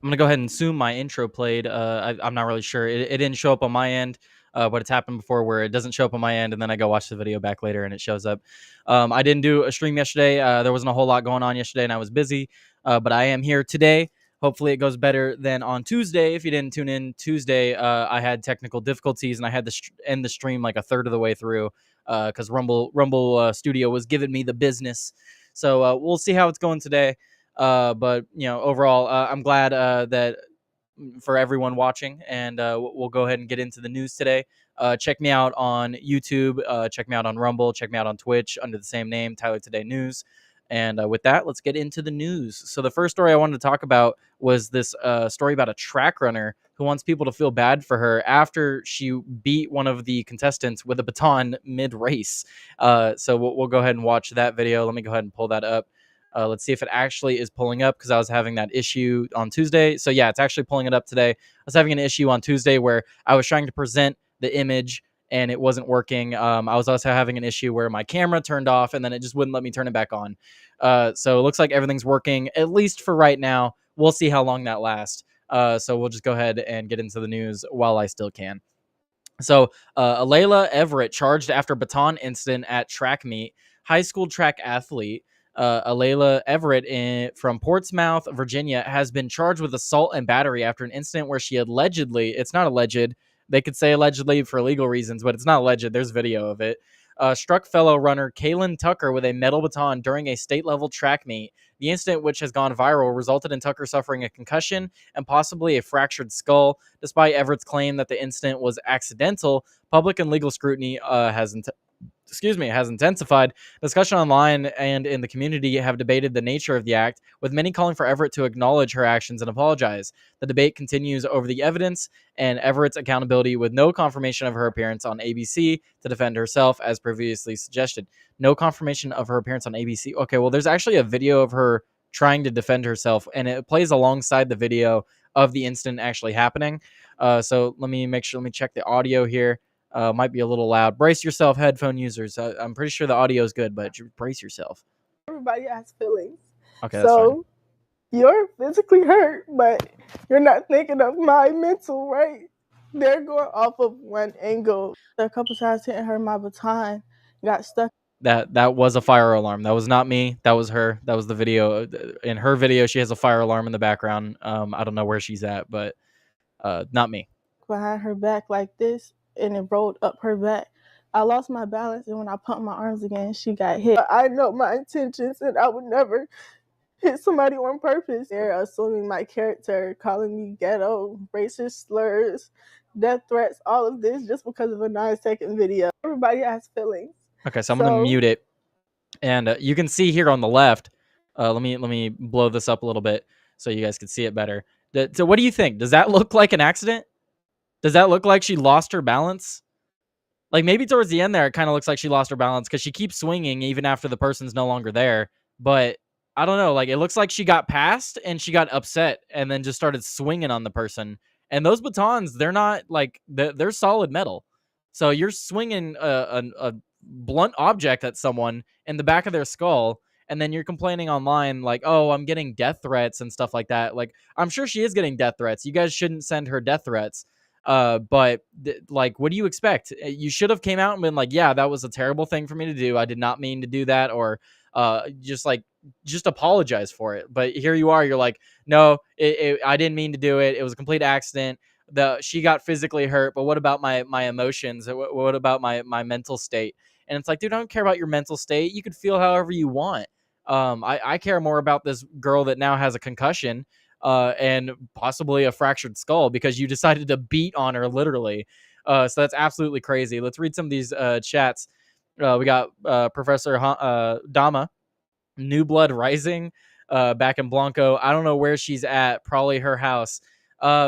I'm gonna go ahead and assume my intro played. I'm not really sure. It didn't show up on my end, but it's happened before where it doesn't show up on my end, and then I go watch the video back later and it shows up. I didn't do a stream yesterday. There wasn't a whole lot going on yesterday, and I was busy. But I am here today. Hopefully, it goes better than on Tuesday. If you didn't tune in Tuesday, I had technical difficulties, and I had to end the stream like a third of the way through because Rumble Studio was giving me the business. So we'll see how it's going today. But overall, I'm glad that for everyone watching, and we'll go ahead and get into the news today. Check me out on YouTube. Check me out on Rumble. Check me out on Twitch under the same name, Tyler Today News. And with that, let's get into the news. So the first story I wanted to talk about was this story about a track runner who wants people to feel bad for her after she beat one of the contestants with a baton mid-race. So we'll go ahead and watch that video. Let me go ahead and pull that up. Let's see if it actually is pulling up because I was having that issue on Tuesday. So yeah, it's actually pulling it up today. I was having an issue on Tuesday where I was trying to present the image and it wasn't working. I was also having an issue where my camera turned off and then it just wouldn't let me turn it back on. So it looks like everything's working, at least for right now. We'll see how long that lasts. So we'll just go ahead and get into the news while I still can. So Alayla Everett charged after baton incident at track meet. High school track athlete Alayla Everett from Portsmouth, Virginia, has been charged with assault and battery after an incident where she allegedly, it's not alleged, they could say allegedly for legal reasons, but it's not alleged, there's video of it, struck fellow runner Kaylin Tucker with a metal baton during a state-level track meet. The incident, which has gone viral, resulted in Tucker suffering a concussion and possibly a fractured skull. Despite Everett's claim that the incident was accidental, public and legal scrutiny has intensified. Discussion online and in the community have debated the nature of the act, with many calling for Everett to acknowledge her actions and apologize. The debate continues over the evidence and Everett's accountability, with no confirmation of her appearance on ABC to defend herself, as previously suggested. No confirmation of her appearance on ABC. Okay, well, there's actually a video of her trying to defend herself, and it plays alongside the video of the incident actually happening. So let me check the audio here. Might be a little loud. Brace yourself, headphone users. I'm pretty sure the audio is good, but brace yourself. Everybody has feelings. Okay, that's fine. You're physically hurt, but you're not thinking of my mental, right? They're going off of one angle. A couple times hitting her, my baton got stuck. That was a fire alarm. That was not me. That was her. That was the video. In her video, she has a fire alarm in the background. I don't know where she's at, but not me. Behind her back like this, and it rolled up her back. I lost my balance, and when I pumped my arms again, she got hit. I know my intentions, and I would never hit somebody on purpose. They're assuming my character, calling me ghetto, racist slurs, death threats, all of this just because of a 9-second video. Everybody has feelings. Okay, so I'm gonna mute it, and you can see here on the left. Let me blow this up a little bit so you guys can see it better. So what do you think? Does that look like an accident? Does that look like she lost her balance? Like maybe towards the end there, it kind of looks like she lost her balance because she keeps swinging even after the person's no longer there. But I don't know. Like it looks like she got passed and she got upset and then just started swinging on the person. And those batons, they're not like they're solid metal. So you're swinging a blunt object at someone in the back of their skull. And then you're complaining online like, oh, I'm getting death threats and stuff like that. Like I'm sure she is getting death threats. You guys shouldn't send her death threats. But like, what do you expect? You should have came out and been like, yeah, that was a terrible thing for me to do. I did not mean to do that. Or just apologize for it. But here you are. You're like, no, I didn't mean to do it. It was a complete accident. She got physically hurt. But what about my emotions? What about my mental state? And it's like, dude, I don't care about your mental state. You could feel however you want. I care more about this girl that now has a concussion and possibly a fractured skull because you decided to beat on her literally. So that's absolutely crazy. Let's read some of these chats. We got Professor Dama, New Blood Rising, back in Blanco. I don't know where she's at. Probably her house.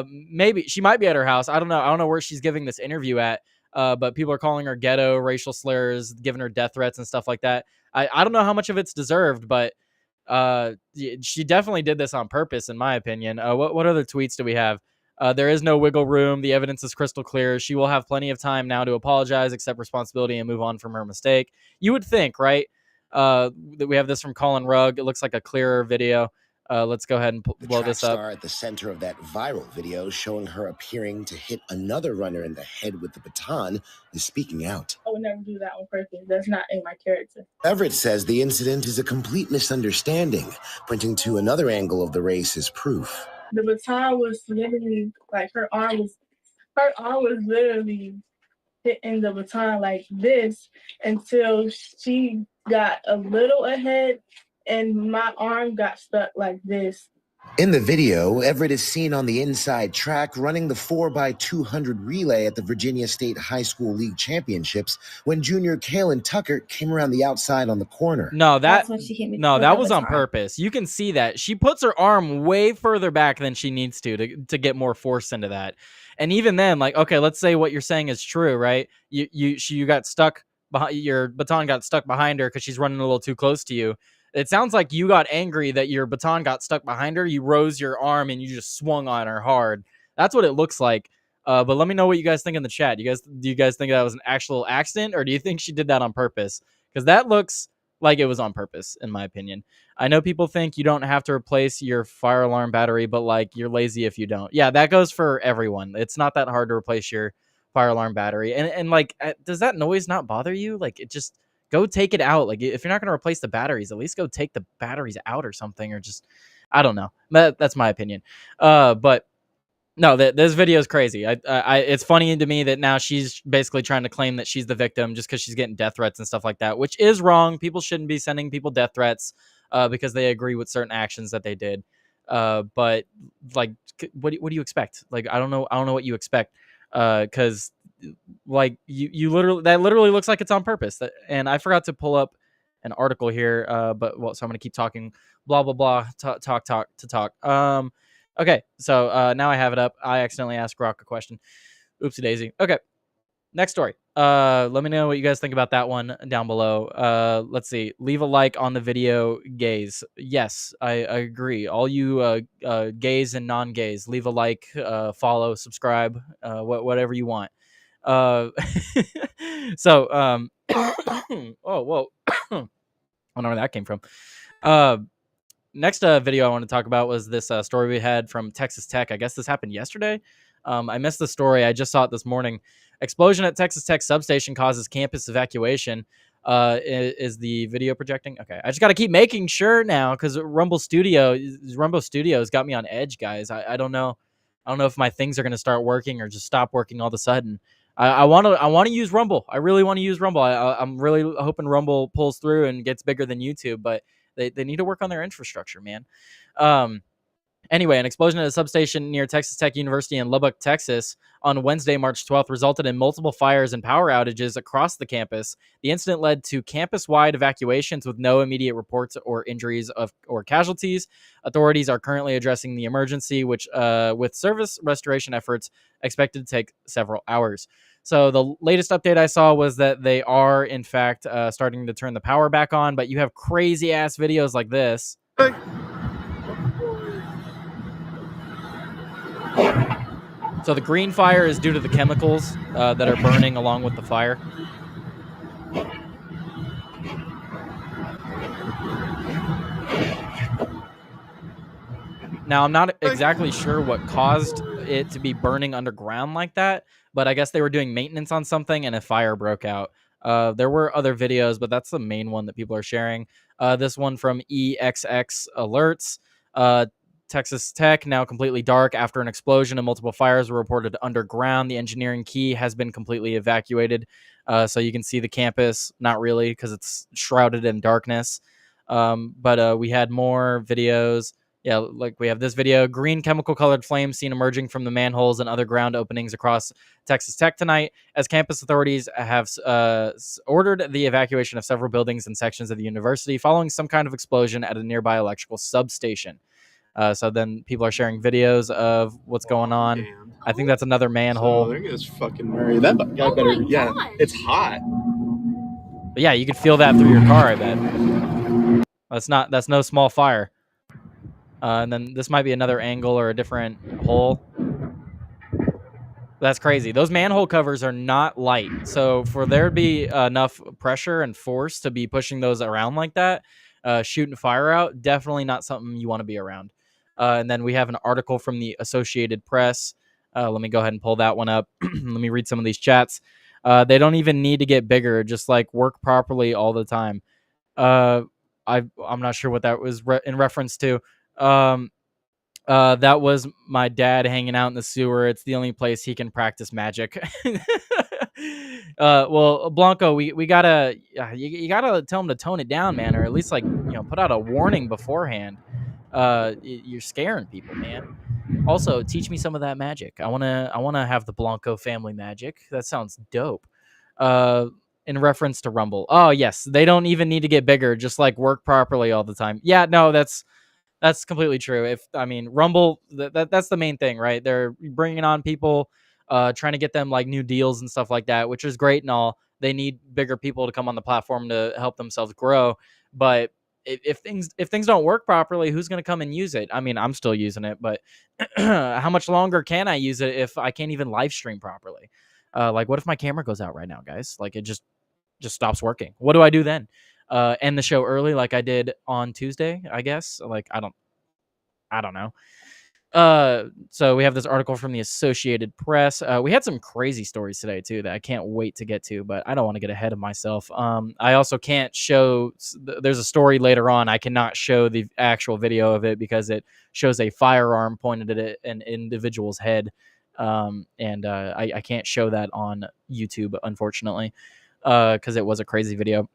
Maybe she might be at her house. I don't know. I don't know where she's giving this interview at. But people are calling her ghetto, racial slurs, giving her death threats and stuff like that. I don't know how much of it's deserved, but she definitely did this on purpose, in my opinion. What other tweets do we have? There is no wiggle room. The evidence is crystal clear. She will have plenty of time now to apologize, accept responsibility, and move on from her mistake. You would think, right? That we have this from Colin Rugg. It looks like a clearer video. Let's go ahead and The blow track this up. star at the center of that viral video showing her appearing to hit another runner in the head with the baton is speaking out. I would never do that on purpose. That's not in my character. Everett says the incident is a complete misunderstanding, pointing to another angle of the race as proof. The baton was literally like her arm was literally hitting the baton like this until she got a little ahead and my arm got stuck like this. In the video, Everett is seen on the inside track running the 4x200 relay at the Virginia State High School League Championships when junior Kaylin Tucker came around the outside on the corner. No, That's when she hit me. No, that was on purpose. You can see that. She puts her arm way further back than she needs to get more force into that. And even then, like, okay, let's say what you're saying is true, right? You got stuck behind, your baton got stuck behind her because she's running a little too close to you. It sounds like you got angry that your baton got stuck behind her. You rose your arm and you just swung on her hard. That's what it looks like. But let me know what you guys think in the chat. Do you guys think that was an actual accident, or do you think she did that on purpose? Because that looks like it was on purpose, in my opinion. I know people think you don't have to replace your fire alarm battery, but like you're lazy if you don't. Yeah, that goes for everyone. It's not that hard to replace your fire alarm battery. And like, does that noise not bother you? Like, it just go take it out. Like, if you're not going to replace the batteries, at least go take the batteries out or something, or just, I don't know. That's my opinion. But no, this video is crazy. It's funny to me that now she's basically trying to claim that she's the victim just because she's getting death threats and stuff like that, which is wrong. People shouldn't be sending people death threats because they agree with certain actions that they did. But like, what do you expect? Like, I don't know what you expect because like you literally, that literally looks like it's on purpose. And I forgot to pull up an article here, but well, so I'm gonna keep talking. Blah blah blah. Talk. Okay, so now I have it up. I accidentally asked Grok a question. Oopsie daisy. Okay, next story. Let me know what you guys think about that one down below. Let's see. Leave a like on the video, gays. Yes, I agree. All you gays and non-gays, leave a like, follow, subscribe, whatever you want. So, oh, whoa. I don't know where that came from. Next video I want to talk about was this story we had from Texas Tech. I guess this happened yesterday. I missed the story. I just saw it this morning. Explosion at Texas Tech substation causes campus evacuation. Is the video projecting? Okay, I just got to keep making sure now because Rumble Studios got me on edge, guys. I don't know. I don't know if my things are going to start working or just stop working all of a sudden. I want to use Rumble. I really want to use Rumble. I'm really hoping Rumble pulls through and gets bigger than YouTube, but they need to work on their infrastructure, man. Anyway, an explosion at a substation near Texas Tech University in Lubbock, Texas on Wednesday, March 12th, resulted in multiple fires and power outages across the campus. The incident led to campus-wide evacuations with no immediate reports or injuries or casualties. Authorities are currently addressing the emergency, which with service restoration efforts expected to take several hours. So the latest update I saw was that they are, in fact, starting to turn the power back on, but you have crazy-ass videos like this. So the green fire is due to the chemicals that are burning along with the fire. Now, I'm not exactly sure what caused it to be burning underground like that, but I guess they were doing maintenance on something and a fire broke out. There were other videos, but that's the main one that people are sharing. This one from EXX Alerts. Texas Tech now completely dark after an explosion and multiple fires were reported underground. The engineering key has been completely evacuated. So you can see the campus, not really because it's shrouded in darkness. But we had more videos. Yeah, like we have this video. Green chemical colored flames seen emerging from the manholes and other ground openings across Texas Tech tonight as campus authorities have ordered the evacuation of several buildings and sections of the university following some kind of explosion at a nearby electrical substation. So then people are sharing videos of what's going on. Damn. I think that's another manhole. So there goes fucking Murray. That guy better, yeah, it's hot. But yeah, you could feel that through your car, I bet. That's no small fire. And then this might be another angle or a different hole. That's crazy. Those manhole covers are not light. So for there to be enough pressure and force to be pushing those around like that, shooting fire out, definitely not something you want to be around. And then we have an article from the Associated Press. Let me go ahead and pull that one up. Let me read some of these chats. They don't even need to get bigger, just like work properly all the time. I'm not sure what that was in reference to. That was my dad hanging out in the sewer. It's the only place he can practice magic. Well, Blanco, we gotta you gotta tell him to tone it down, man, or at least put out a warning beforehand. You're scaring people, man. Also, teach me some of that magic. I wanna have the Blanco family magic. That sounds dope. Uh, in reference to Rumble. Oh yes, they don't even need to get bigger. Just like work properly all the time. Yeah, no, that's completely true. Rumble, that's the main thing, right? They're bringing on people, trying to get them like new deals and stuff like that, which is great and all. They need bigger people to come on the platform to help themselves grow. But if things don't work properly, who's going to come and use it? I mean, I'm still using it, but how much longer can I use it if I can't even live stream properly? Like, what if my camera goes out right now, guys? Like, it just stops working. What do I do then? End the show early like I did on Tuesday, I guess. Like, I don't know. So we have this article from the Associated Press. We had some crazy stories today too that I can't wait to get to, but I don't want to get ahead of myself. I also can't show. There's a story later on. I cannot show the actual video of it because it shows a firearm pointed at an individual's head, and I can't show that on YouTube, unfortunately, because it was a crazy video.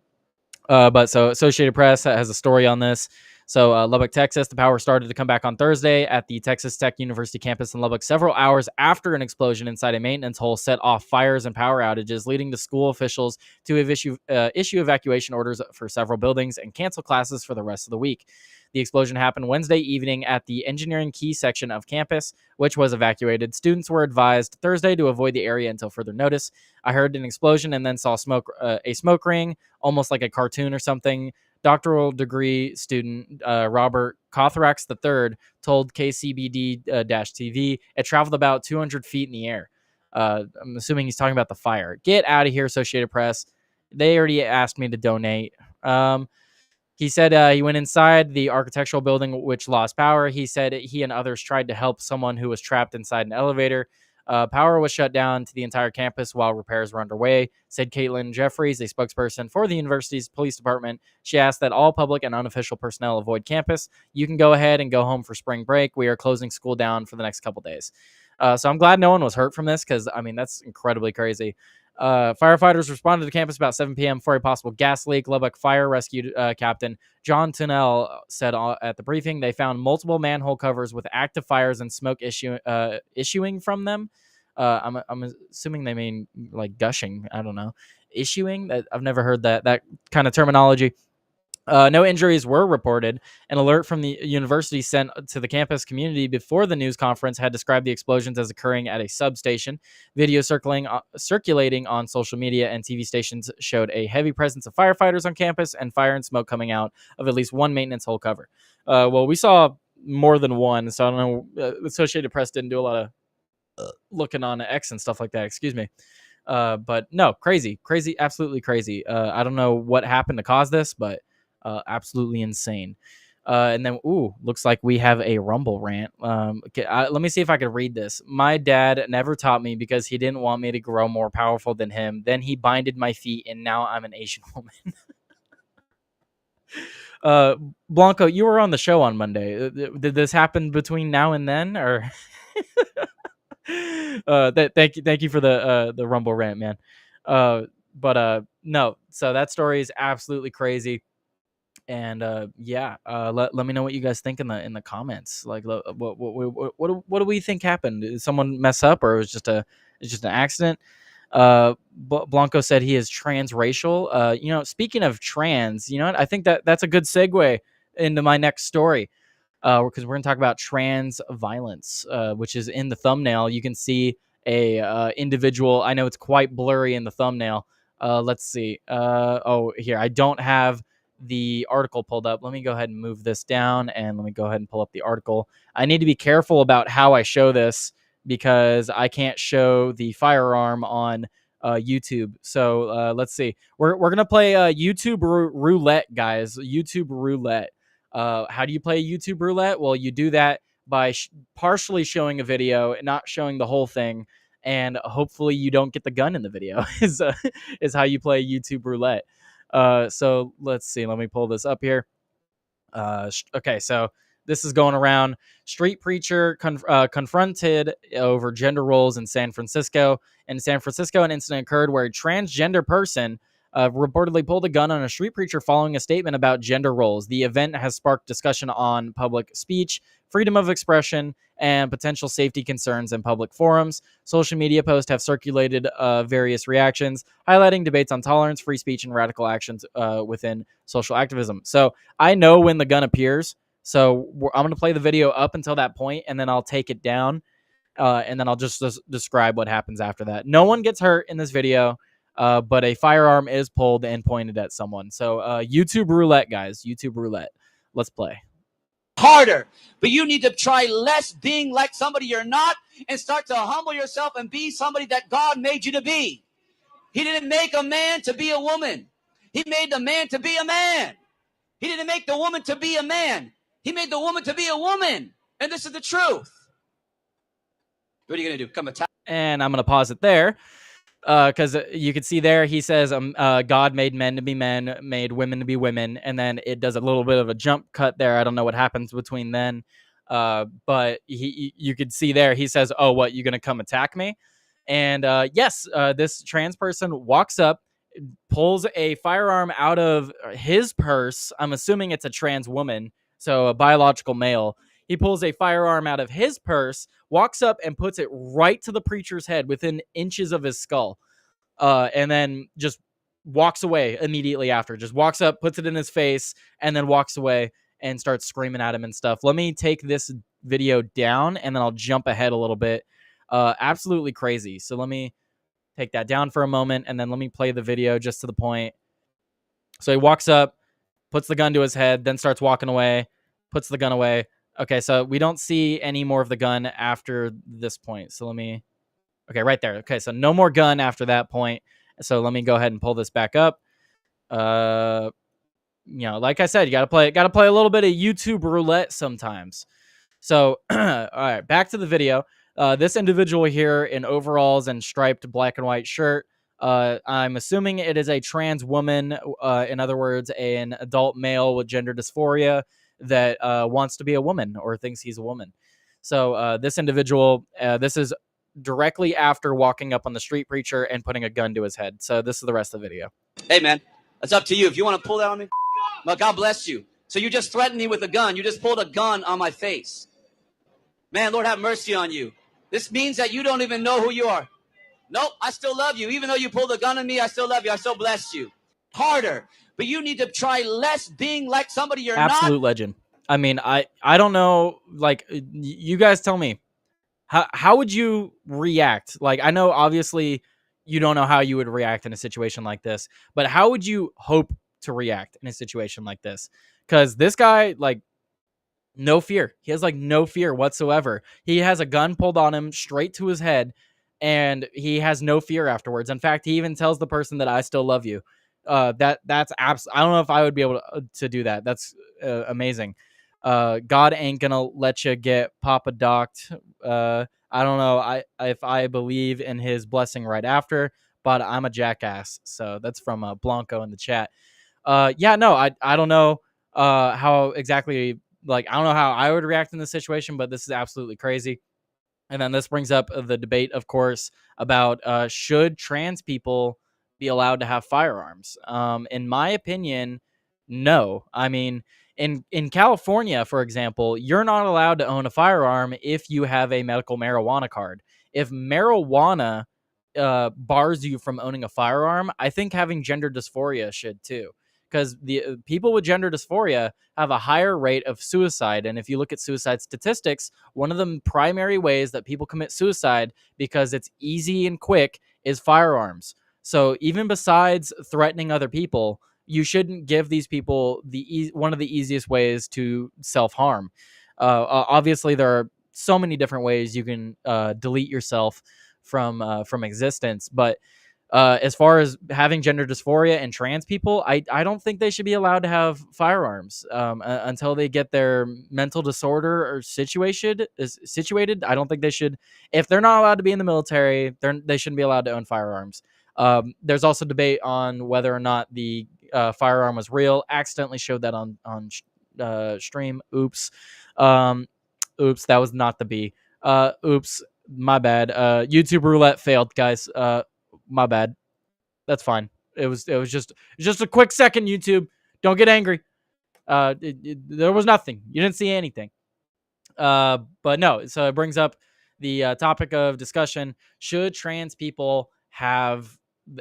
But so Associated Press has a story on this. So Lubbock, Texas, the power started to come back on Thursday at the Texas Tech University campus in Lubbock several hours after an explosion inside a maintenance hole set off fires and power outages, leading to school officials to issue evacuation orders for several buildings and cancel classes for the rest of the week. The explosion happened Wednesday evening at the engineering key section of campus, which was evacuated. Students were advised Thursday to avoid the area until further notice. I heard an explosion and then saw a smoke ring, almost like a cartoon or something. Doctoral degree student Robert Cothrax III told KCBD-TV it traveled about 200 feet in the air. I'm assuming he's talking about the fire. Get out of here, Associated Press. They already asked me to donate. He said he went inside the architectural building, which lost power. He said he and others tried to help someone who was trapped inside an elevator. Power was shut down to the entire campus while repairs were underway, said Caitlin Jeffries, a spokesperson for the university's police department. She asked that all public and unofficial personnel avoid campus. You can go ahead and go home for spring break. We are closing school down for the next couple days. So I'm glad no one was hurt from this because, I mean, that's incredibly crazy. Firefighters responded to campus about 7 p.m. for a possible gas leak. Lubbock Fire Rescue Captain John Tunnell said at the briefing they found multiple manhole covers with active fires and smoke issuing from them. I'm assuming they mean like gushing. I don't know. Issuing? I've never heard that kind of terminology. No injuries were reported. An alert from the university sent to the campus community before the news conference had described the explosions as occurring at a substation. Video circulating on social media and TV stations showed a heavy presence of firefighters on campus and fire and smoke coming out of at least one maintenance hole cover. Well, we saw more than one, so I don't know. Associated Press didn't do a lot of looking on X and stuff like that. Excuse me. But no, crazy, absolutely crazy. I don't know what happened to cause this, but absolutely insane. And then, looks like we have a Rumble rant. Okay, let me see if I can read this. My dad never taught me because he didn't want me to grow more powerful than him. Then he binded my feet, and now I'm an Asian woman. Blanco, you were on the show on Monday. Did this happen between now and then, or? Thank you for the Rumble rant, man. But no. So that story is absolutely crazy. And let me know what you guys think in the comments. Like, what do we think happened? Did someone mess up, or it's just an accident? Blanco said he is transracial. Speaking of trans, I think that's a good segue into my next story, because we're gonna talk about trans violence, which is in the thumbnail. You can see a individual. I know it's quite blurry in the thumbnail. Let's see. Here, I don't have the article pulled up. Let me go ahead and move this down, and let me go ahead and pull up the article. I need to be careful about how I show this because I can't show the firearm on YouTube. So let's see. We're gonna play YouTube roulette, guys. YouTube roulette. How do you play YouTube roulette? Well, you do that by partially showing a video, not showing the whole thing, and hopefully you don't get the gun in the video. Is how you play YouTube roulette. So let's see. Let me pull this up here. Okay, so this is going around. Street preacher confronted over gender roles in San Francisco. In San Francisco, an incident occurred where a transgender person reportedly pulled a gun on a street preacher following a statement about gender roles. The event has sparked discussion on public speech, freedom of expression, and potential safety concerns in public forums. Social media posts have circulated various reactions, highlighting debates on tolerance, free speech, and radical actions within social activism. So I know when the gun appears. So I'm going to play the video up until that point, and then I'll take it down, and then I'll just describe what happens after that. No one gets hurt in this video, but a firearm is pulled and pointed at someone. So YouTube roulette, guys. YouTube roulette. Let's play. Harder, but you need to try less being like somebody you're not and start to humble yourself and be somebody that God made you to be. He didn't make a man to be a woman. He made the man to be a man. He didn't make the woman to be a man. He made the woman to be a woman. And this is the truth. What are you going to do? Come attack? And I'm going to pause it there. Because you can see there, he says, God made men to be men, made women to be women, and then it does a little bit of a jump cut there. I don't know what happens between then, but you could see there, he says, oh, what, you going to come attack me? And yes, this trans person walks up, pulls a firearm out of his purse. I'm assuming it's a trans woman, so a biological male. He pulls a firearm out of his purse, walks up and puts it right to the preacher's head within inches of his skull, and then just walks away immediately after. Just walks up, puts it in his face, and then walks away and starts screaming at him and stuff. Let me take this video down, and then I'll jump ahead a little bit. Absolutely crazy. So let me take that down for a moment, and then let me play the video just to the point. So he walks up, puts the gun to his head, then starts walking away, puts the gun away. Okay, so we don't see any more of the gun after this point. So let me... Okay, right there. Okay, so no more gun after that point. So let me go ahead and pull this back up. You know, like I said, you gotta play a little bit of YouTube roulette sometimes. So, all right, back to the video. This individual here in overalls and striped black and white shirt, I'm assuming it is a trans woman, in other words, an adult male with gender dysphoria that wants to be a woman or thinks he's a woman. So this individual, this is directly after walking up on the street preacher and putting a gun to his head. So this is the rest of the video. Hey, man, it's up to you. If you want to pull that on me, well, God bless you. So you just threatened me with a gun. You just pulled a gun on my face. Man, Lord have mercy on you. This means that you don't even know who you are. Nope, I still love you. Even though you pulled a gun on me, I still love you. I still bless you. Harder, but you need to try less being like somebody you're not. Absolute legend. I mean, I don't know, like, you guys tell me, how would you react? Like, I know obviously you don't know how you would react in a situation like this, but how would you hope to react in a situation like this? Because this guy, like, no fear. He has like no fear whatsoever. He has a gun pulled on him straight to his head, and he has no fear afterwards. In fact, he even tells the person that I still love you. That's I don't know if I would be able to do that. That's amazing. God ain't gonna let you get Papa docked. I don't know if I believe in his blessing right after, but I'm a jackass. So that's from Blanco in the chat. Yeah, no, I don't know how exactly, like, I don't know how I would react in this situation, but this is absolutely crazy. And then this brings up the debate, of course, about should trans people be allowed to have firearms? In my opinion, no. I mean, in California, for example, you're not allowed to own a firearm if you have a medical marijuana card. If marijuana bars you from owning a firearm, I think having gender dysphoria should too. Because the people with gender dysphoria have a higher rate of suicide. And if you look at suicide statistics, one of the primary ways that people commit suicide, because it's easy and quick, is firearms. So even besides threatening other people, you shouldn't give these people one of the easiest ways to self-harm. Obviously, there are so many different ways you can delete yourself from existence, but As far as having gender dysphoria and trans people, I don't think they should be allowed to have firearms until they get their mental disorder or situated. I don't think they should. If they're not allowed to be in the military, they shouldn't be allowed to own firearms. There's also debate on whether or not the firearm was real. Accidentally showed that on stream. Oops. Oops, that was not the B. Oops, my bad. YouTube roulette failed, guys. My bad. That's fine. It was just a quick second. YouTube, don't get angry. There was nothing. You didn't see anything. But no. So it brings up the topic of discussion: should trans people have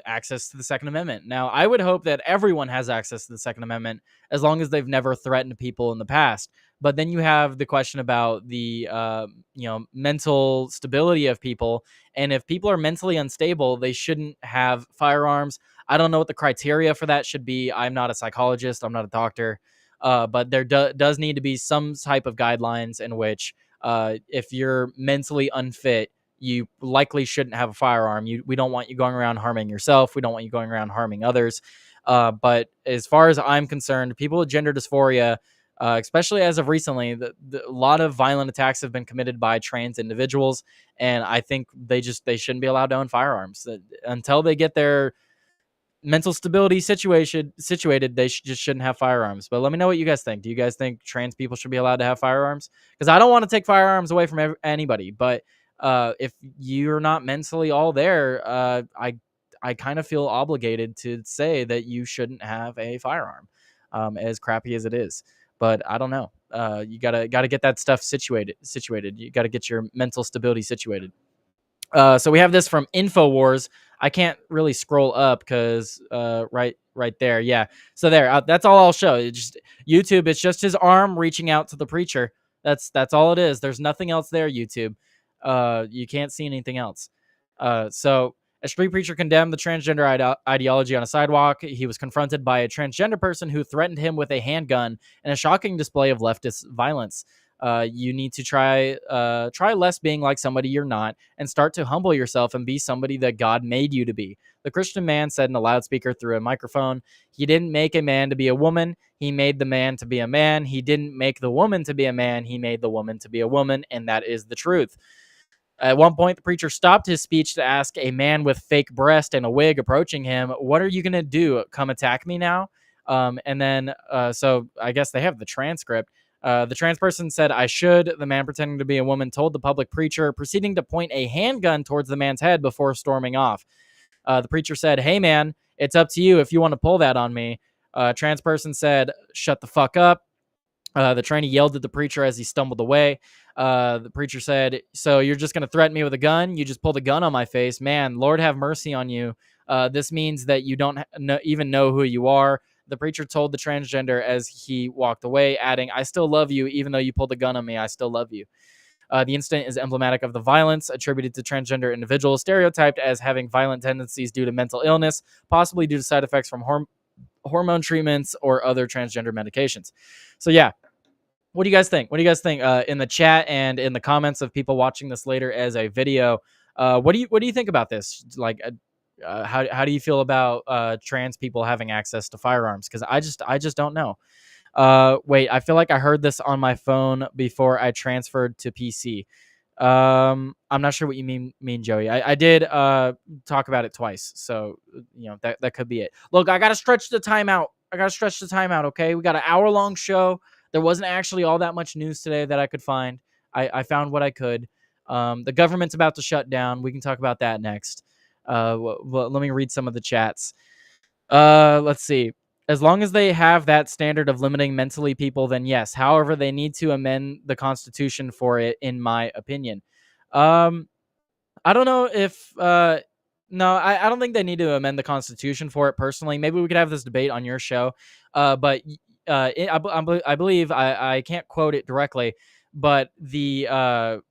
access to the Second Amendment? Now, I would hope that everyone has access to the Second Amendment as long as they've never threatened people in the past. But then you have the question about the mental stability of people, and if people are mentally unstable, they shouldn't have firearms. I don't know what the criteria for that should be. I'm not a psychologist. I'm not a doctor. But there does need to be some type of guidelines in which if you're mentally unfit, you likely shouldn't have a firearm. We don't want you going around harming yourself. We don't want you going around harming others. But as far as I'm concerned, people with gender dysphoria, especially as of recently, a lot of violent attacks have been committed by trans individuals, and I think they shouldn't be allowed to own firearms until they get their mental stability situated. They just shouldn't have firearms. But let me know what you guys think. Do you guys think trans people should be allowed to have firearms? Because I don't want to take firearms away from anybody, but if you're not mentally all there, I kind of feel obligated to say that you shouldn't have a firearm, as crappy as it is. But I don't know. You gotta get that stuff situated. You gotta get your mental stability situated. So we have this from InfoWars. I can't really scroll up because right there, yeah. So there, that's all I'll show. YouTube. It's just his arm reaching out to the preacher. That's all it is. There's nothing else there. YouTube. You can't see anything else. So a street preacher condemned the transgender ideology on a sidewalk. He was confronted by a transgender person who threatened him with a handgun in a shocking display of leftist violence. You need to try less being like somebody you're not and start to humble yourself and be somebody that God made you to be. The Christian man said in a loudspeaker through a microphone, he didn't make a man to be a woman. He made the man to be a man. He didn't make the woman to be a man. He made the woman to be a woman. And that is the truth. At one point, the preacher stopped his speech to ask a man with fake breast and a wig approaching him, "What are you going to do? Come attack me now?" And then, so I guess they have the transcript. The trans person said, "I should." The man pretending to be a woman told the public preacher, proceeding to point a handgun towards the man's head before storming off. The preacher said, "Hey, man, it's up to you if you want to pull that on me." Trans person said, "Shut the fuck up." The trainee yelled at the preacher as he stumbled away. The preacher said, "So you're just going to threaten me with a gun? You just pulled a gun on my face. Man, Lord have mercy on you. This means that you don't even know who you are." The preacher told the transgender as he walked away, adding, "I still love you. Even though you pulled a gun on me, I still love you." The incident is emblematic of the violence attributed to transgender individuals, stereotyped as having violent tendencies due to mental illness, possibly due to side effects from hormone treatments or other transgender medications. So yeah, what do you guys think? What do you guys think in the chat and in the comments of people watching this later as a video? What do you think about this? Like, how do you feel about trans people having access to firearms? Because I just don't know. Wait, I feel like I heard this on my phone before I transferred to PC. I'm not sure what you mean, Joey. I did talk about it twice, so that could be it. Look, I gotta stretch the time out. Okay, we got an hour-long show. There wasn't actually all that much news today that I could find. I found what I could. The government's about to shut down. We can talk about that next. Let me read some of the chats. Let's see. As long as they have that standard of limiting mentally people, then yes. However, they need to amend the Constitution for it, in my opinion. I don't know if... no, I don't think they need to amend the Constitution for it, personally. Maybe we could have this debate on your show. But I believe, I can't quote it directly, but the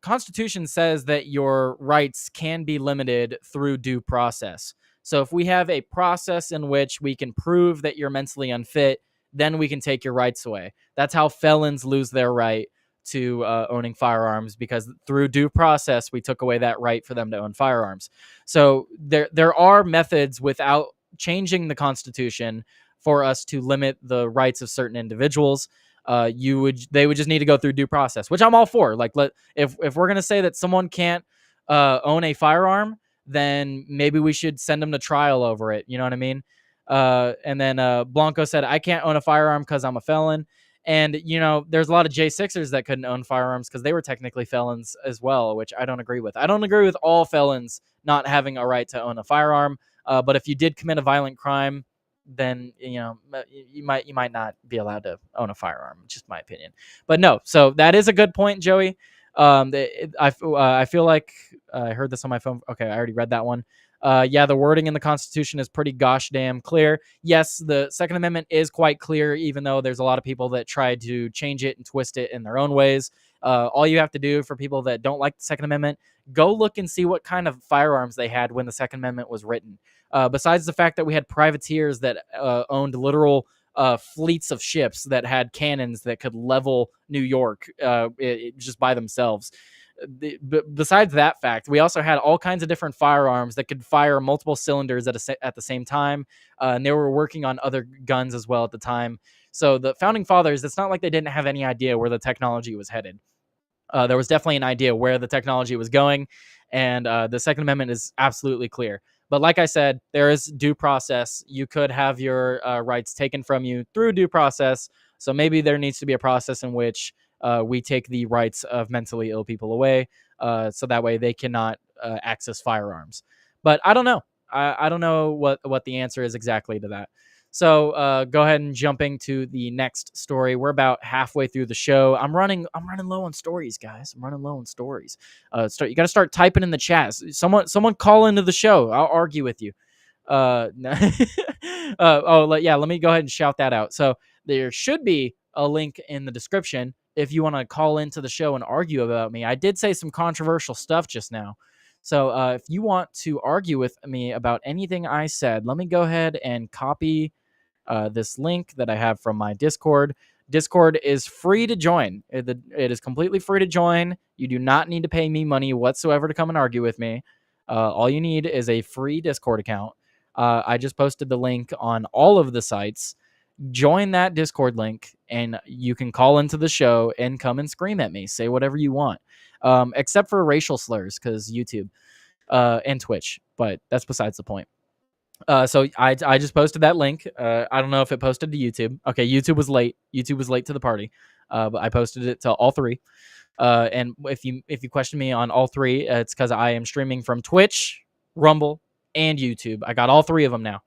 Constitution says that your rights can be limited through due process. So if we have a process in which we can prove that you're mentally unfit, then we can take your rights away. That's how felons lose their right to owning firearms, because through due process we took away that right for them to own firearms. So there are methods without changing the Constitution for us to limit the rights of certain individuals. They would just need to go through due process, which I'm all for. Like, if we're gonna say that someone can't own a firearm, then maybe we should send them to trial over it. You know what I mean? And then Blanco said, I can't own a firearm because I'm a felon. And, there's a lot of J6ers that couldn't own firearms because they were technically felons as well, which I don't agree with. I don't agree with all felons not having a right to own a firearm. But if you did commit a violent crime, then, you might not be allowed to own a firearm. Just my opinion. But no, so that is a good point, Joey. I feel like I heard this on my phone. Okay, I already read that one. Yeah, the wording in the Constitution is pretty gosh damn clear. Yes, the Second Amendment is quite clear, even though there's a lot of people that try to change it and twist it in their own ways. All you have to do for people that don't like the Second Amendment, go look and see what kind of firearms they had when the Second Amendment was written. Besides the fact that we had privateers that owned literal fleets of ships that had cannons that could level New York just by themselves. Besides that fact, we also had all kinds of different firearms that could fire multiple cylinders at the same time, and they were working on other guns as well at the time. So the founding fathers, it's not like they didn't have any idea where the technology was headed. There was definitely an idea where the technology was going, and the Second Amendment is absolutely clear. But like I said, there is due process. You could have your rights taken from you through due process. So maybe there needs to be a process in which we take the rights of mentally ill people away, so that way they cannot access firearms. But I don't know. I don't know what the answer is exactly to that. So go ahead and jumping to the next story. We're about halfway through the show. I'm running low on stories, guys. I'm running low on stories. You got to start typing in the chat. Someone call into the show. I'll argue with you. Let me go ahead and shout that out. So there should be a link in the description if you want to call into the show and argue about me. I did say some controversial stuff just now. So if you want to argue with me about anything I said, let me go ahead and copy this link that I have from my Discord. Discord is free to join. It is completely free to join. You do not need to pay me money whatsoever to come and argue with me. All you need is a free Discord account. I just posted the link on all of the sites. Join that Discord link, and you can call into the show and come and scream at me. Say whatever you want, except for racial slurs, because YouTube and Twitch. But that's besides the point. So I just posted that link. I don't know if it posted to YouTube. Okay, YouTube was late. YouTube was late to the party, but I posted it to all three. And if you question me on all three, it's because I am streaming from Twitch, Rumble, and YouTube. I got all three of them now.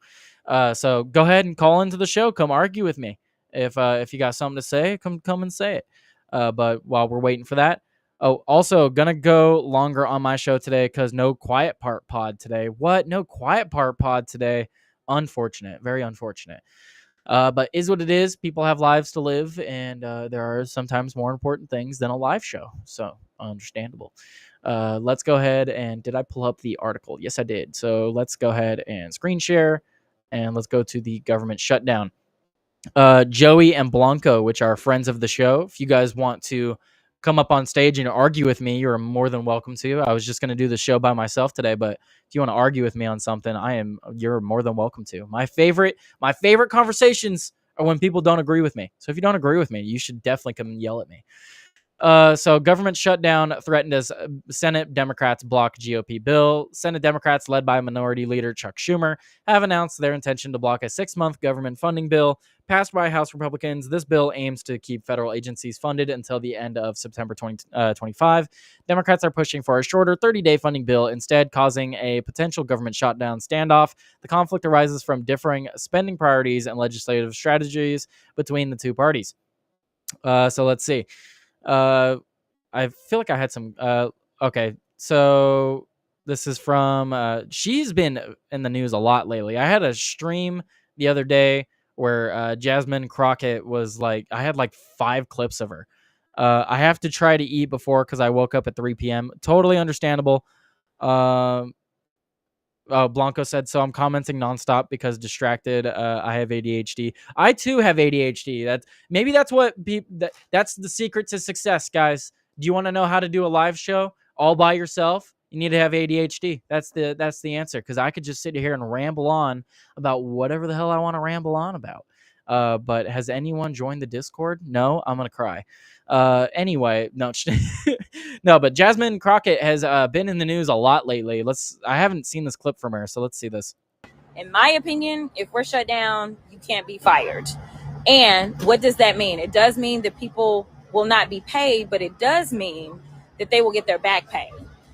So go ahead and call into the show. Come argue with me. If you got something to say, come and say it. But while we're waiting for that, also gonna go longer on my show today because no quiet part pod today. What? No quiet part pod today? Unfortunate. Very unfortunate. But is what it is. People have lives to live, and there are sometimes more important things than a live show. So understandable. Let's go ahead and did I pull up the article? Yes, I did. So let's go ahead and screen share, and let's go to the government shutdown. Joey and Blanco, which are friends of the show, if you guys want to come up on stage and argue with me, you're more than welcome to. I was just going to do the show by myself today, but if you want to argue with me on something, you're more than welcome to. My favorite conversations are when people don't agree with me. So if you don't agree with me, you should definitely come and yell at me. So government shutdown threatened as Senate Democrats block GOP bill. Senate Democrats, led by Minority Leader Chuck Schumer, have announced their intention to block a 6-month government funding bill passed by House Republicans. This bill aims to keep federal agencies funded until the end of September 2025. Democrats are pushing for a shorter 30-day funding bill, instead causing a potential government shutdown standoff. The conflict arises from differing spending priorities and legislative strategies between the two parties. So let's see. I feel like I had some. Okay, so this is from. She's been in the news a lot lately. I had a stream the other day where Jasmine Crockett was like. I had like 5 clips of her. I have to try to eat before because I woke up at 3 p.m. Totally understandable. Blanco said, so I'm commenting nonstop because distracted. I have ADHD. I too have ADHD. That's what that's the secret to success, guys. Do you want to know how to do a live show all by yourself? You need to have ADHD. That's the answer. Because I could just sit here and ramble on about whatever the hell I want to ramble on about. But has anyone joined the Discord? No, I'm gonna cry. Anyway, no, no, but Jasmine Crockett has been in the news a lot lately. I haven't seen this clip from her, so let's see this. In my opinion, if we're shut down, you can't be fired. And what does that mean? It does mean that people will not be paid, but it does mean that they will get their back pay.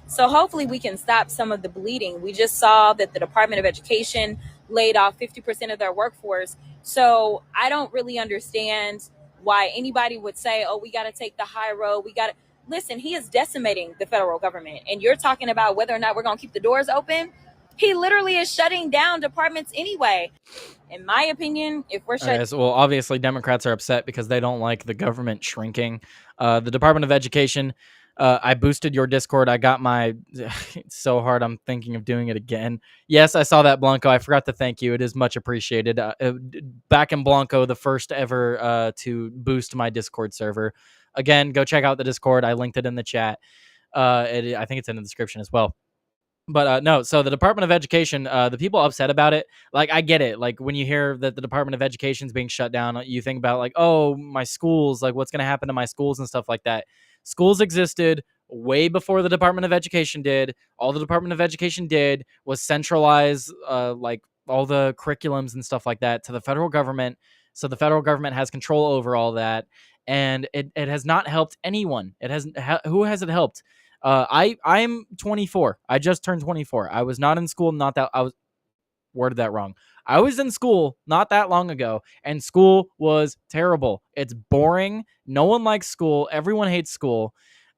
So hopefully we can stop some of the bleeding. We just saw that the Department of Education laid off 50% of their workforce. So I don't really understand why anybody would say, oh, we got to take the high road. Listen, he is decimating the federal government. And you're talking about whether or not we're going to keep the doors open. He literally is shutting down departments anyway. In my opinion, if we're shut... well, obviously Democrats are upset because they don't like the government shrinking. The Department of Education, I boosted your Discord. I got my... It's so hard. I'm thinking of doing it again. Yes, I saw that, Blanco. I forgot to thank you. It is much appreciated. Back in Blanco, the first ever to boost my Discord server. Again, go check out the Discord. I linked it in the chat. I think it's in the description as well. But no, so the Department of Education, the people upset about it, like, I get it. Like, when you hear that the Department of Education is being shut down, you think about, like, oh, my schools, like, what's going to happen to my schools and stuff like that. Schools existed way before the Department of Education did. All the Department of Education did was centralize, like, all the curriculums and stuff like that to the federal government. So the federal government has control over all that. And it has not helped anyone. Who has it helped? I'm 24. I just turned 24. I was not in school. I was worded that wrong. I was in school not that long ago, and school was terrible. It's boring. No one likes school. Everyone hates school.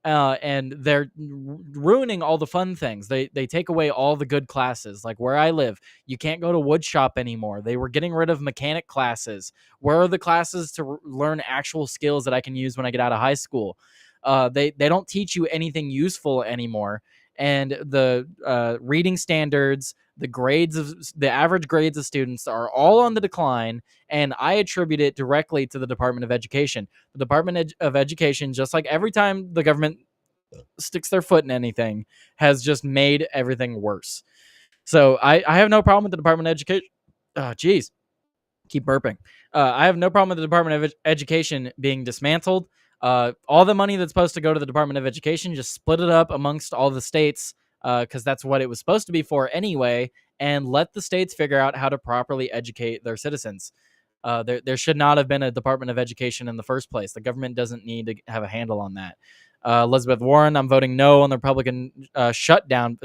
And they're ruining all the fun things. They take away all the good classes. Like where I live, you can't go to wood shop anymore. They were getting rid of mechanic classes. Where are the classes to learn actual skills that I can use when I get out of high school? They don't teach you anything useful anymore. And the reading standards, the average grades of students are all on the decline. And I attribute it directly to the Department of Education. The Department of Education, just like every time the government sticks their foot in anything, has just made everything worse. So I have no problem with the Department of Education. Oh, geez. Keep burping. I have no problem with the Department of Education being dismantled. All the money that's supposed to go to the Department of Education, just split it up amongst all the states, because that's what it was supposed to be for anyway, and let the states figure out how to properly educate their citizens. There should not have been a Department of Education in the first place. The government doesn't need to have a handle on that. Elizabeth Warren, I'm voting no on the Republican shutdown.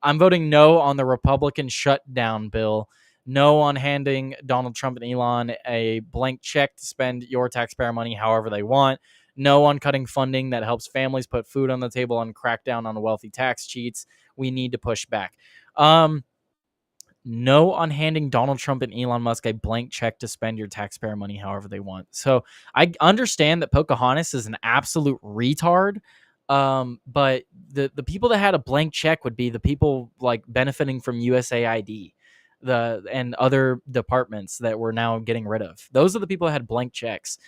I'm voting no on the Republican shutdown bill. No on handing Donald Trump and Elon a blank check to spend your taxpayer money however they want. No on cutting funding that helps families put food on the table and crack down on wealthy tax cheats. We need to push back. No on handing Donald Trump and Elon Musk a blank check to spend your taxpayer money however they want. So I understand that Pocahontas is an absolute retard. But the people that had a blank check would be the people like benefiting from USAID, and other departments that we're now getting rid of. Those are the people that had blank checks.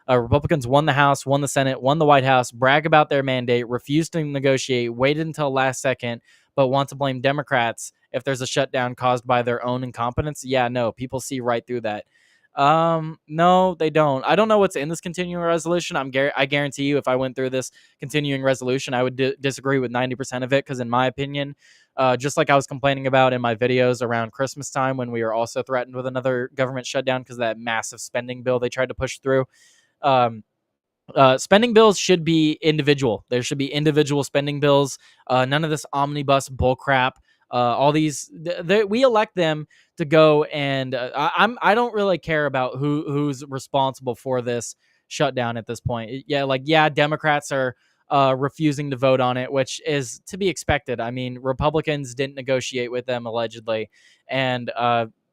Republicans won the House, won the Senate, won the White House, brag about their mandate, refused to negotiate, waited until last second, but want to blame Democrats if there's a shutdown caused by their own incompetence. Yeah, no, people see right through that. No, they don't. I don't know what's in this continuing resolution. I guarantee you, if I went through this continuing resolution, I would disagree with 90% of it, because in my opinion, just like I was complaining about in my videos around Christmas time when we were also threatened with another government shutdown because of that massive spending bill they tried to push through. Spending bills should be individual. There should be individual spending bills. None of this omnibus bullcrap. All these, we elect them to go, and I don't really care about who's responsible for this shutdown at this point. Yeah, Democrats are refusing to vote on it, which is to be expected. I mean, Republicans didn't negotiate with them allegedly, and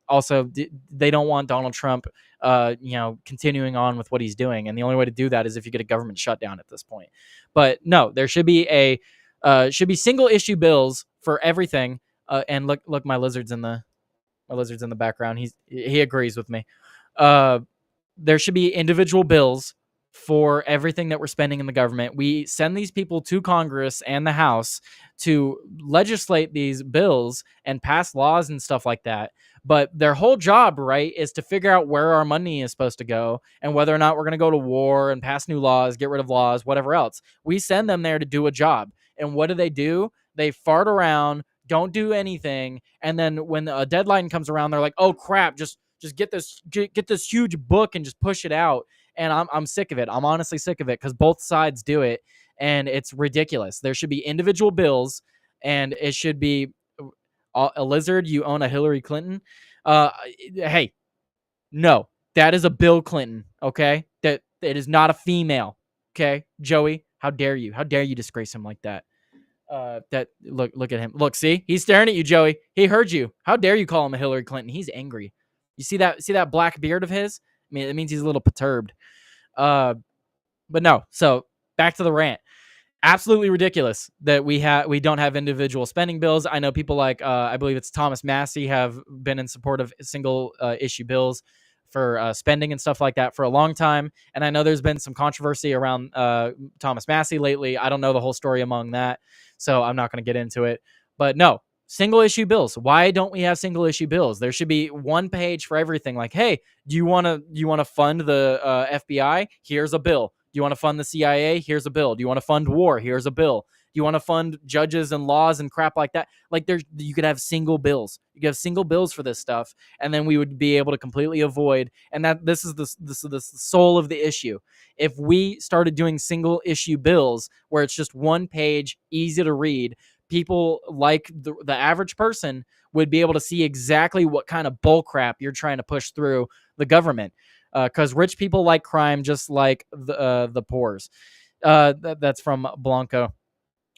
also they don't want Donald Trump continuing on with what he's doing, and the only way to do that is if you get a government shutdown at this point. But no, there should be single issue bills for everything. And look, my lizard's in the background. He agrees with me. There should be individual bills for everything that we're spending in the government. We send these people to Congress and the House to legislate these bills and pass laws and stuff like that. But their whole job, right, is to figure out where our money is supposed to go and whether or not we're going to go to war and pass new laws, get rid of laws, whatever else. We send them there to do a job. And what do? They fart around, don't do anything, and then when a deadline comes around, they're like, "Oh crap, just get this huge book and just push it out." And I'm sick of it. I'm honestly sick of it because both sides do it, and it's ridiculous. There should be individual bills, and it should be a lizard. You own a Hillary Clinton. Hey, no, that is a Bill Clinton. Okay, that it is not a female. Okay, Joey, how dare you? How dare you disgrace him like that? That look at him. Look, see, he's staring at you, Joey. He heard you. How dare you call him a Hillary Clinton? He's angry. You see that black beard of his? I mean, it means he's a little perturbed. But no. So back to the rant. Absolutely ridiculous that we don't have individual spending bills. I know people like I believe it's Thomas Massey have been in support of single issue bills for spending and stuff like that for a long time. And I know there's been some controversy around Thomas Massey lately. I don't know the whole story among that, so I'm not going to get into it. But no, single issue bills. Why don't we have single issue bills? There should be one page for everything. Like, hey, do you want to fund the FBI? Here's a bill. Do you want to fund the CIA? Here's a bill. Do you want to fund war? Here's a bill. Do you want to fund judges and laws and crap like that? Like, you could have single bills. You could have single bills for this stuff, and then we would be able to completely avoid. And that this is the soul of the issue. If we started doing single issue bills where it's just one page, easy to read, people like the average person would be able to see exactly what kind of bull crap you're trying to push through the government. Because rich people like crime just like the poors. That's from Blanco.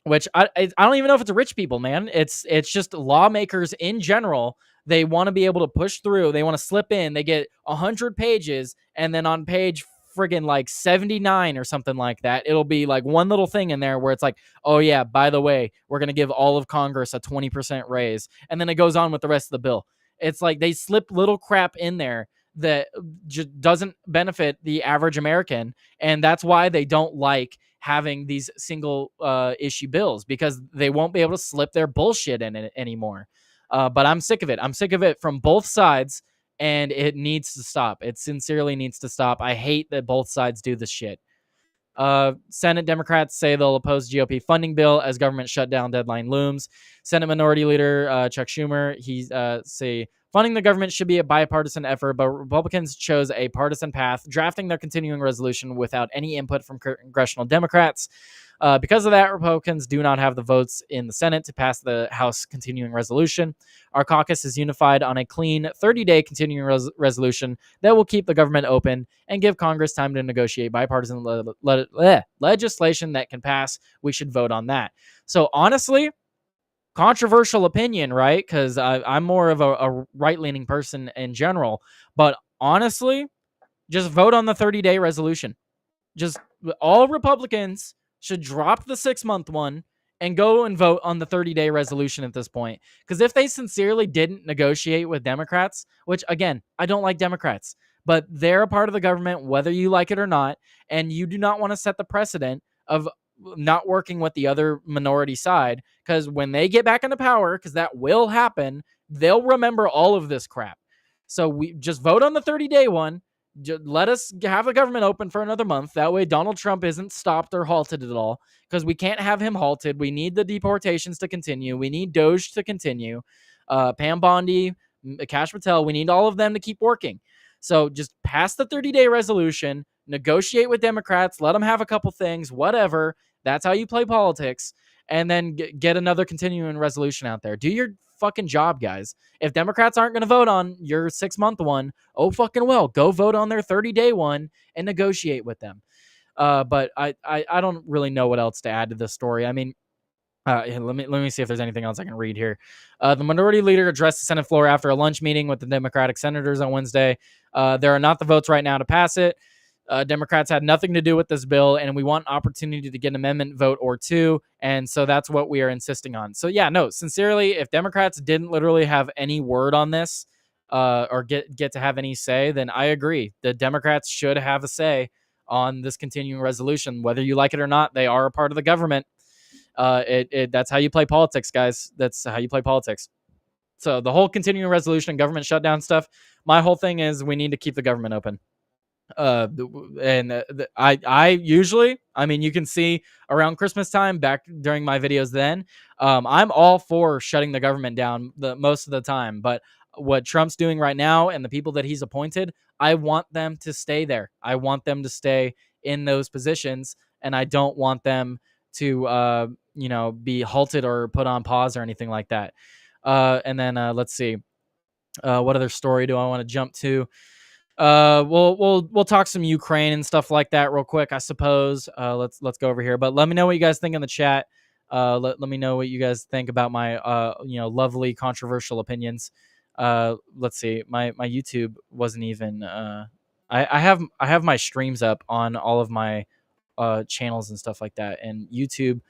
Which I don't even know if it's rich people, man. It's just lawmakers in general. They want to be able to push through. They want to slip in. They get 100 pages, and then on page friggin' like 79 or something like that, it'll be like one little thing in there where it's like, oh yeah, by the way, we're going to give all of Congress a 20% raise. And then it goes on with the rest of the bill. It's like they slip little crap in there that just doesn't benefit the average American. And that's why they don't like having these single issue bills, because they won't be able to slip their bullshit in it anymore. But I'm sick of it. I'm sick of it from both sides, and it needs to stop. It sincerely needs to stop. I hate that both sides do this shit. Senate Democrats say they'll oppose GOP funding bill as government shutdown deadline looms. Senate Minority Leader Chuck Schumer, he say funding the government should be a bipartisan effort, but Republicans chose a partisan path, drafting their continuing resolution without any input from congressional Democrats. Because of that, Republicans do not have the votes in the Senate to pass the House continuing resolution. Our caucus is unified on a clean 30-day continuing resolution that will keep the government open and give Congress time to negotiate bipartisan legislation that can pass. We should vote on that. So honestly, controversial opinion, right? Because I'm more of a right-leaning person in general. But honestly, just vote on the 30-day resolution. Just all Republicans should drop the 6-month one and go and vote on the 30-day resolution at this point. Because if they sincerely didn't negotiate with Democrats, which, again, I don't like Democrats, but they're a part of the government, whether you like it or not, and you do not want to set the precedent of not working with the other minority side, because when they get back into power, because that will happen, they'll remember all of this crap. So we just vote on the 30-day one. Let us have the government open for another month. That way Donald Trump isn't stopped or halted at all, because we can't have him halted. We need the deportations to continue. We need Doge to continue. Pam Bondi, Kash Patel, we need all of them to keep working. So just pass the 30-day resolution, negotiate with Democrats, let them have a couple things, whatever. That's how you play politics. And then get another continuing resolution out there. Do your fucking job, guys. If Democrats aren't going to vote on your 6-month one, oh fucking well, go vote on their 30-day one and negotiate with them. But I don't really know what else to add to this story. I mean, let me see if there's anything else I can read here. The minority leader addressed the Senate floor after a lunch meeting with the Democratic senators on Wednesday. There are not the votes right now to pass it. Democrats had nothing to do with this bill, and we want an opportunity to get an amendment vote or two. And so that's what we are insisting on. So yeah, no, sincerely, if Democrats didn't literally have any word on this, or get to have any say, then I agree. The Democrats should have a say on this continuing resolution, whether you like it or not. They are a part of the government. That's how you play politics, guys. That's how you play politics. So the whole continuing resolution, government shutdown stuff, my whole thing is we need to keep the government open. I usually, I mean, you can see around Christmas time back during my videos then, I'm all for shutting the government down most of the time. But what Trump's doing right now and the people that he's appointed, I want them to stay there. I want them to stay in those positions, and I don't want them to, be halted or put on pause or anything like that. And then let's see, what other story do I want to jump to? We'll talk some Ukraine and stuff like that real quick, I suppose. Let's go over here. But let me know what you guys think in the chat. Let me know what you guys think about my lovely controversial opinions. Let's see. My YouTube wasn't even I have my streams up on all of my channels and stuff like that. And YouTube,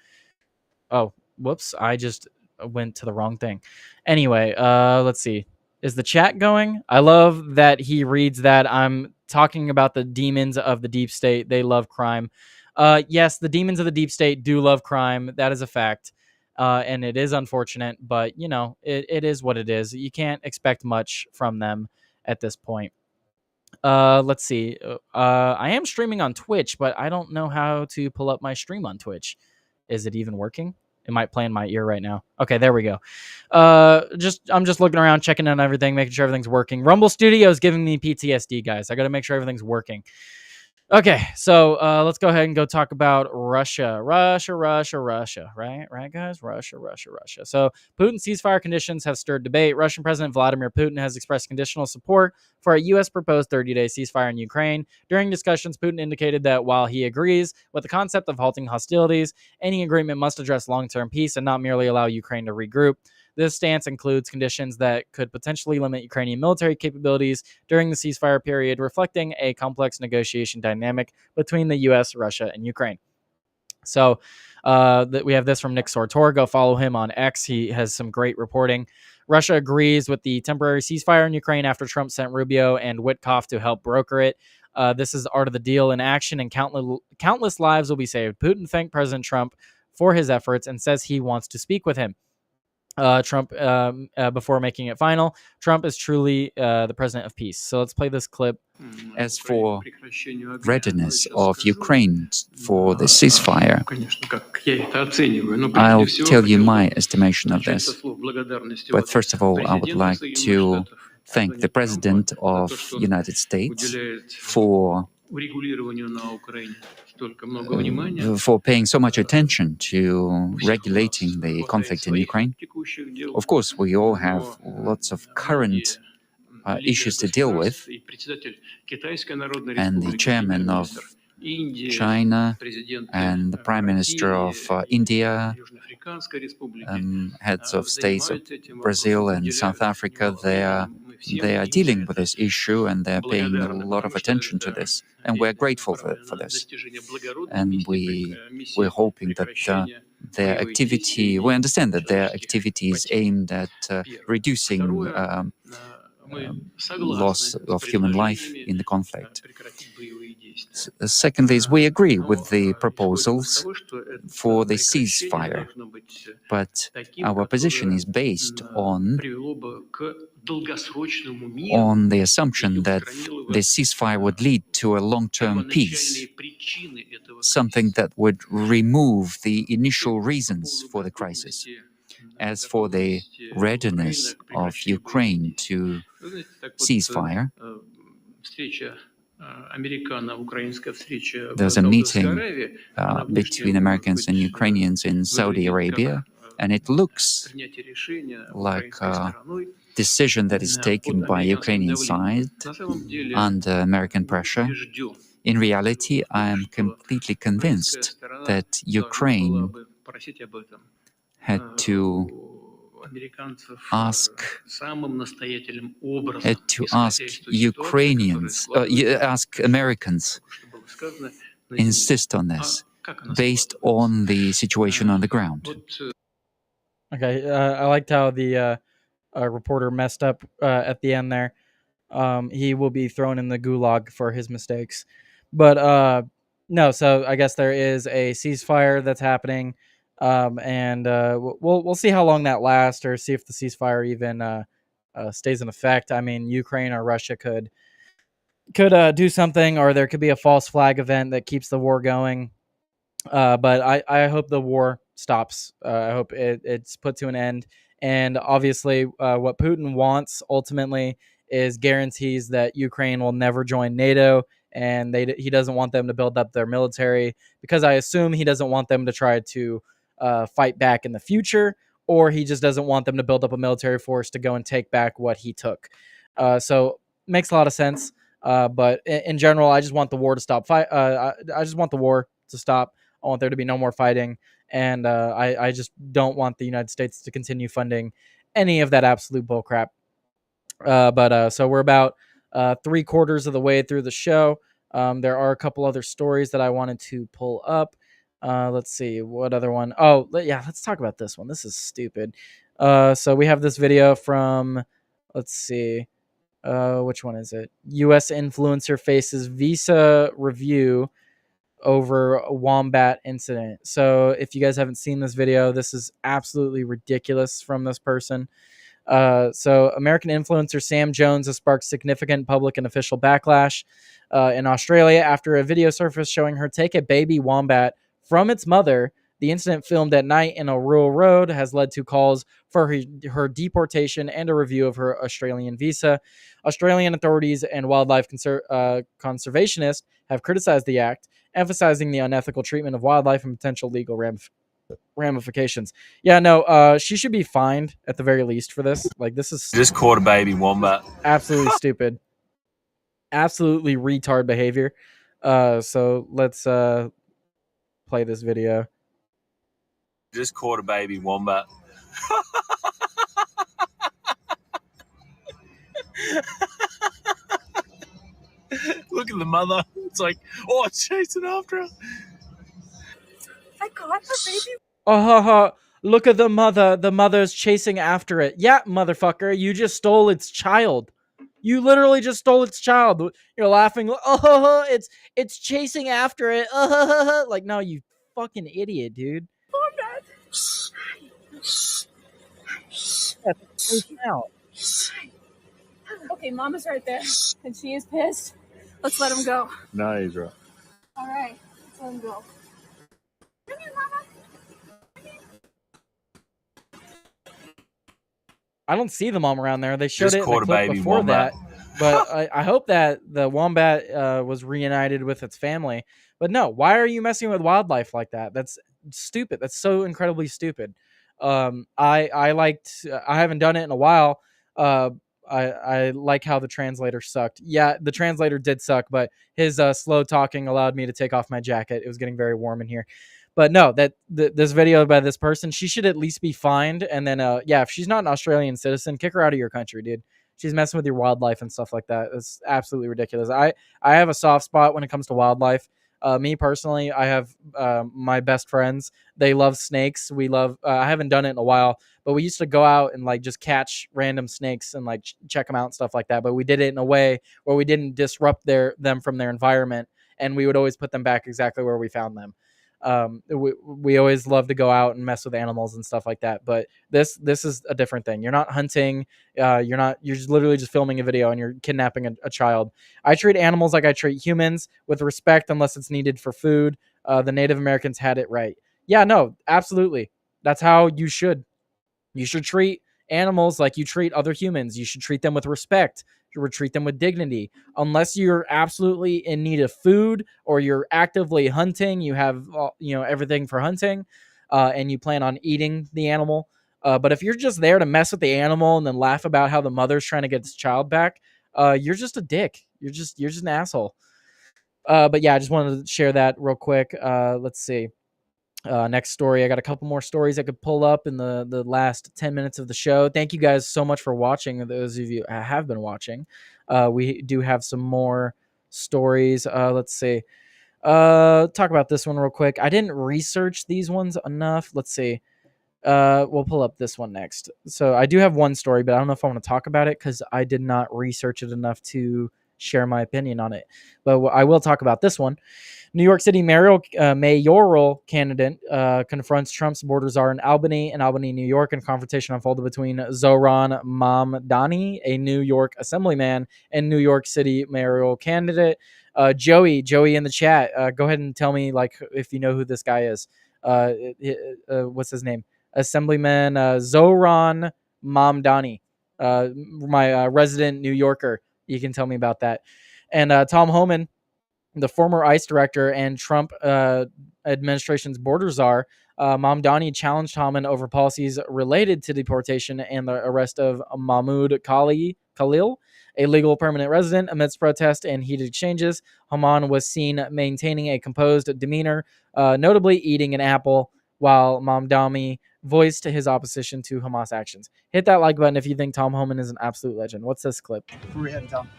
oh, whoops, I just went to the wrong thing. Anyway, let's see. Is the chat going? I love that he reads that I'm talking about the demons of the deep state. They love crime. Yes, the demons of the deep state do love crime. That is a fact. And it is unfortunate, but it is what it is. You can't expect much from them at this point. Let's see. I am streaming on Twitch, but I don't know how to pull up my stream on Twitch. Is it even working? It might play in my ear right now. Okay, there we go. I'm just looking around, checking on everything, making sure everything's working. Rumble Studio is giving me PTSD, guys. I got to make sure everything's working. Okay, so let's go ahead and go talk about Russia. Russia, right, guys? Russia. So Putin's ceasefire conditions have stirred debate. Russian President Vladimir Putin has expressed conditional support for a U.S. proposed 30-day ceasefire in Ukraine. During discussions, Putin indicated that while he agrees with the concept of halting hostilities, any agreement must address long-term peace and not merely allow Ukraine to regroup. This stance includes conditions that could potentially limit Ukrainian military capabilities during the ceasefire period, reflecting a complex negotiation dynamic between the U.S., Russia, and Ukraine. So we have this from Nick Sortor. Go follow him on X. He has some great reporting. Russia agrees with the temporary ceasefire in Ukraine after Trump sent Rubio and Witkoff to help broker it. This is the art of the deal in action, and countless lives will be saved. Putin thanked President Trump for his efforts and says he wants to speak with him. Trump, before making it final, Trump is truly the president of peace. So let's play this clip. As for readiness of Ukraine for the ceasefire, I'll tell you my estimation of this. But first of all, I would like to thank the President of the United States for paying so much attention to regulating the conflict in Ukraine. Of course, we all have lots of current issues to deal with, and the chairman of China and the Prime Minister of India, heads of states of Brazil and South Africa, they are dealing with this issue and they're paying a lot of attention to this. And we're grateful for this. And we're hoping that their activity, we understand that their activity is aimed at reducing loss of human life in the conflict. Secondly, we agree with the proposals for the ceasefire, but our position is based on the assumption that the ceasefire would lead to a long-term peace, something that would remove the initial reasons for the crisis. As for the readiness of Ukraine to ceasefire, there's a meeting between Americans and Ukrainians in Saudi Arabia, and it looks like a decision that is taken by Ukrainian side under American pressure. In reality, I am completely convinced that Ukraine had to ask Americans insist on this based on the situation on the ground. Okay, I liked how the reporter messed up at the end there. He will be thrown in the gulag for his mistakes. But no, so I guess there is a ceasefire that's happening, and we'll see how long that lasts, or see if the ceasefire even stays in effect. I mean, Ukraine or Russia could do something, or there could be a false flag event that keeps the war going. But I hope the war stops. I hope it's put to an end. And obviously, what Putin wants ultimately is guarantees that Ukraine will never join NATO, and he doesn't want them to build up their military, because I assume he doesn't want them to try to fight back in the future, or he just doesn't want them to build up a military force to go and take back what he took. So makes a lot of sense. But in general, I just want the war to stop. I just want the war to stop. I want there to be no more fighting, and I just don't want the United States to continue funding any of that absolute bullcrap. So we're about 3/4 of the way through the show. There are a couple other stories that I wanted to pull up. Let's see, what other one? Oh, yeah, let's talk about this one. This is stupid. So we have this video from, let's see, which one is it? U.S. influencer faces visa review over a wombat incident. So if you guys haven't seen this video, this is absolutely ridiculous from this person. So American influencer Sam Jones has sparked significant public and official backlash in Australia after a video surfaced showing her take a baby wombat from its mother. The incident, filmed at night in a rural road, has led to calls for her deportation and a review of her Australian visa. Australian authorities and wildlife conservationists have criticized the act, emphasizing the unethical treatment of wildlife and potential legal ramifications. Yeah, no, she should be fined at the very least for this. Like, this is just caught a baby wombat. Absolutely stupid. Absolutely retard behavior. So let's play this video. Just caught a baby wombat. Look at the mother. It's like, oh, it's chasing after her. I caught the baby. Oh, look at the mother. The mother's chasing after it. Yeah, motherfucker, you just stole its child. You literally just stole its child. You're laughing. Oh, it's chasing after it. Like, no, you fucking idiot, dude. Okay, Mama's right there, and she is pissed. Let's let him go. No, he's right. All right, let's let him go. Come here, Mama. I don't see the mom around there. They showed Just it in the caught a clip baby before wombat. that. But I hope that the wombat was reunited with its family. But no, why are you messing with wildlife like that? That's stupid. That's so incredibly stupid. I haven't done it in a while. I like how the translator sucked. Yeah, the translator did suck, but his slow talking allowed me to take off my jacket. It was getting very warm in here. But no, this video by this person, she should at least be fined. And then, yeah, if she's not an Australian citizen, kick her out of your country, dude. She's messing with your wildlife and stuff like that. It's absolutely ridiculous. I have a soft spot when it comes to wildlife. Me personally, I have my best friends. They love snakes. We love. I haven't done it in a while, but we used to go out and like just catch random snakes and like check them out and stuff like that. But we did it in a way where we didn't disrupt them from their environment, and we would always put them back exactly where we found them. We always love to go out and mess with animals and stuff like that, but this is a different thing. You're not hunting. You're just literally just filming a video and you're kidnapping a child. I treat animals like I treat humans, with respect unless it's needed for food. The Native Americans had it right. Yeah, no, absolutely. That's how you should treat animals like you treat other humans. You should treat them with respect. You would treat them with dignity. Unless you're absolutely in need of food or you're actively hunting, you have everything for hunting, and you plan on eating the animal. But if you're just there to mess with the animal and then laugh about how the mother's trying to get its child back, you're just a dick. You're just an asshole. But yeah, I just wanted to share that real quick. Let's see. Next story. I got a couple more stories I could pull up in the last 10 minutes of the show. Thank you guys so much for watching. Those of you who have been watching, we do have some more stories. Let's see. Talk about this one real quick. I didn't research these ones enough. Let's see. We'll pull up this one next. So I do have one story, but I don't know if I want to talk about it because I did not research it enough to share my opinion on it. But I will talk about this one. New York City mayoral candidate confronts Trump's border czar in Albany, New York, and confrontation unfolded between Zohran Mamdani, a New York assemblyman, and New York City mayoral candidate. Joey in the chat, go ahead and tell me like if you know who this guy is. What's his name? Assemblyman Zohran Mamdani, my resident New Yorker. You can tell me about that. And Tom Homan, the former ICE director and Trump administration's border czar, Mamdani challenged Homan over policies related to deportation and the arrest of Mahmoud Khalil, a legal permanent resident. Amidst protest and heated exchanges, Haman was seen maintaining a composed demeanor, notably eating an apple, while Mamdani voiced his opposition to Hamas actions. Hit that like button if you think Tom Homan is an absolute legend. What's this clip? Where are we heading, Tom?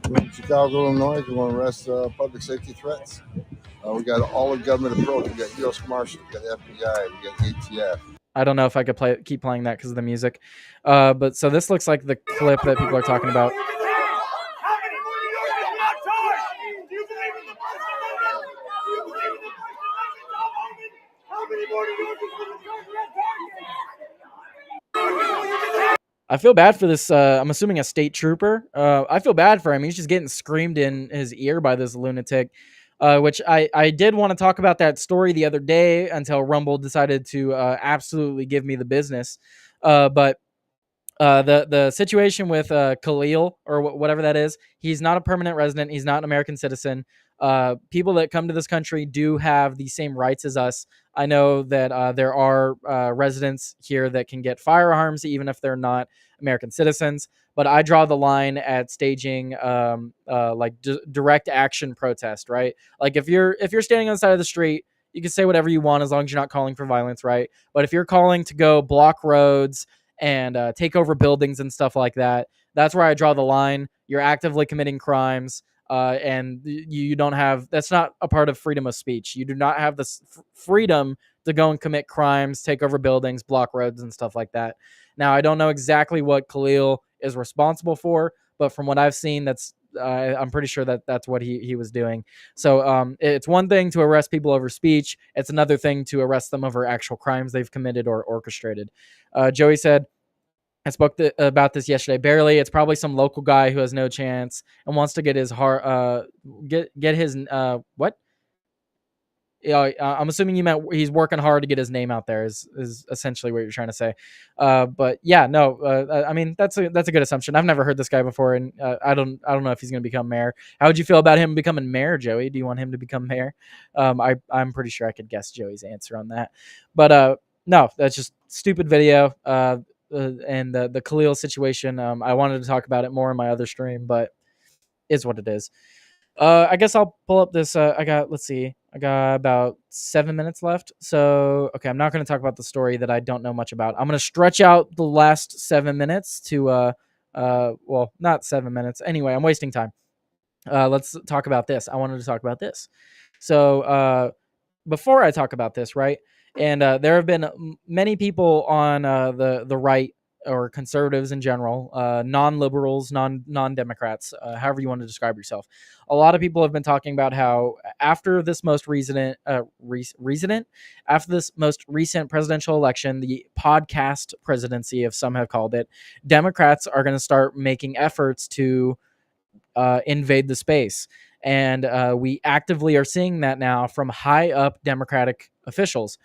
We're in Chicago, Illinois. We want to arrest public safety threats. We got all the government approach. We got U.S. Marshals, we got FBI, we got ATF. I don't know if I could keep playing that because of the music. But so this looks like the clip that people are talking about. I feel bad for this. I'm assuming a state trooper. I feel bad for him. He's just getting screamed in his ear by this lunatic. Which I did want to talk about that story the other day until Rumble decided to absolutely give me the business. But the situation with Khalil or whatever that is, he's not a permanent resident. He's not an American citizen. People that come to this country do have the same rights as us. I know that there are residents here that can get firearms even if they're not American citizens. But I draw the line at staging like direct action protest, right? Like if you're standing on the side of the street, you can say whatever you want as long as you're not calling for violence, right? But if you're calling to go block roads and take over buildings and stuff like that, that's where I draw the line. You're actively committing crimes, and you don't have, that's not a part of freedom of speech. You do not have the freedom to go and commit crimes, take over buildings, block roads, and stuff like that. Now, I don't know exactly what Khalil is responsible for, but from what I've seen, that's I'm pretty sure that that's what he was doing. So it's one thing to arrest people over speech. It's another thing to arrest them over actual crimes they've committed or orchestrated. Joey said, I spoke about this yesterday. Barely. It's probably some local guy who has no chance and wants to get his get his what? Yeah, I'm assuming you meant he's working hard to get his name out there. Is essentially what you're trying to say. But yeah, no. I mean, that's a good assumption. I've never heard this guy before, and I don't know if he's going to become mayor. How would you feel about him becoming mayor, Joey? Do you want him to become mayor? I'm pretty sure I could guess Joey's answer on that. But no, that's just stupid video. And the Khalil situation. I wanted to talk about it more in my other stream, but is what it is. I guess I'll pull up this. Let's see. I got about 7 minutes left. So, okay, I'm not going to talk about the story that I don't know much about. I'm going to stretch out the last 7 minutes to, well, not 7 minutes. Anyway, I'm wasting time. Let's talk about this. I wanted to talk about this. So, before I talk about this, right? And there have been many people on the right or conservatives in general, non-liberals, non-Democrats, however you want to describe yourself. A lot of people have been talking about how after this most recent presidential election, the podcast presidency, if some have called it, Democrats are going to start making efforts to invade the space. And we actively are seeing that now from high up Democratic officials.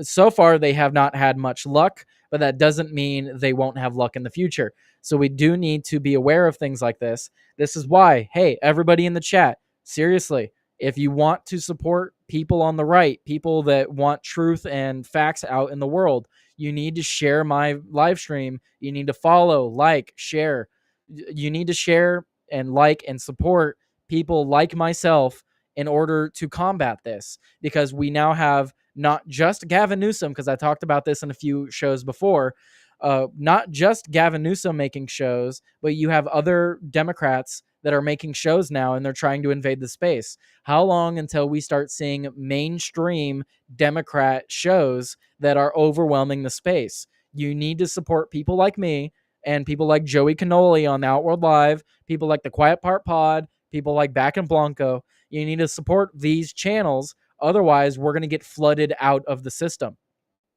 So far, they have not had much luck, but that doesn't mean they won't have luck in the future. So we do need to be aware of things like this. This is why, hey, everybody in the chat, seriously, if you want to support people on the right, people that want truth and facts out in the world, you need to share my live stream. You need to follow, like, share. You need to share and like and support people like myself in order to combat this, because we now have not just Gavin Newsom, because I talked about this in a few shows before, not just Gavin Newsom making shows, but you have other Democrats that are making shows now, and they're trying to invade the space. How long until we start seeing mainstream Democrat shows that are overwhelming the space? You need to support people like me and people like Joey Cannoli on Outworld Live, people like the Quiet Part Pod, people like Back and Blanco. You need to support these channels. Otherwise, we're going to get flooded out of the system.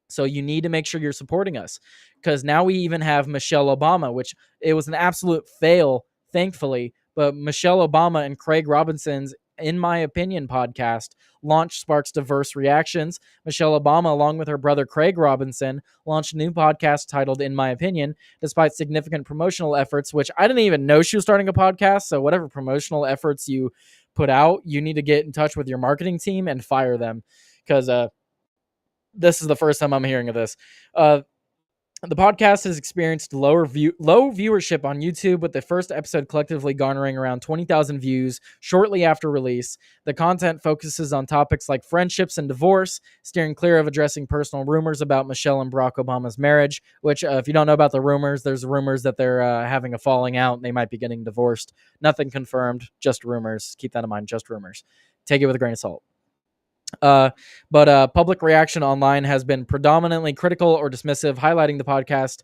So you need to make sure you're supporting us, because now we even have Michelle Obama, which it was an absolute fail, thankfully. But Michelle Obama and Craig Robinson's In My Opinion podcast launched Sparks Diverse Reactions. Michelle Obama, along with her brother Craig Robinson, launched a new podcast titled In My Opinion, despite significant promotional efforts, which I didn't even know she was starting a podcast. So whatever promotional efforts you put out, you need to get in touch with your marketing team and fire them, because this is the first time I'm hearing of this. The podcast has experienced low viewership on YouTube, with the first episode collectively garnering around 20,000 views shortly after release. The content focuses on topics like friendships and divorce, steering clear of addressing personal rumors about Michelle and Barack Obama's marriage, which, if you don't know about the rumors, there's rumors that they're having a falling out and they might be getting divorced. Nothing confirmed, just rumors. Keep that in mind, just rumors. Take it with a grain of salt. But public reaction online has been predominantly critical or dismissive, highlighting the podcast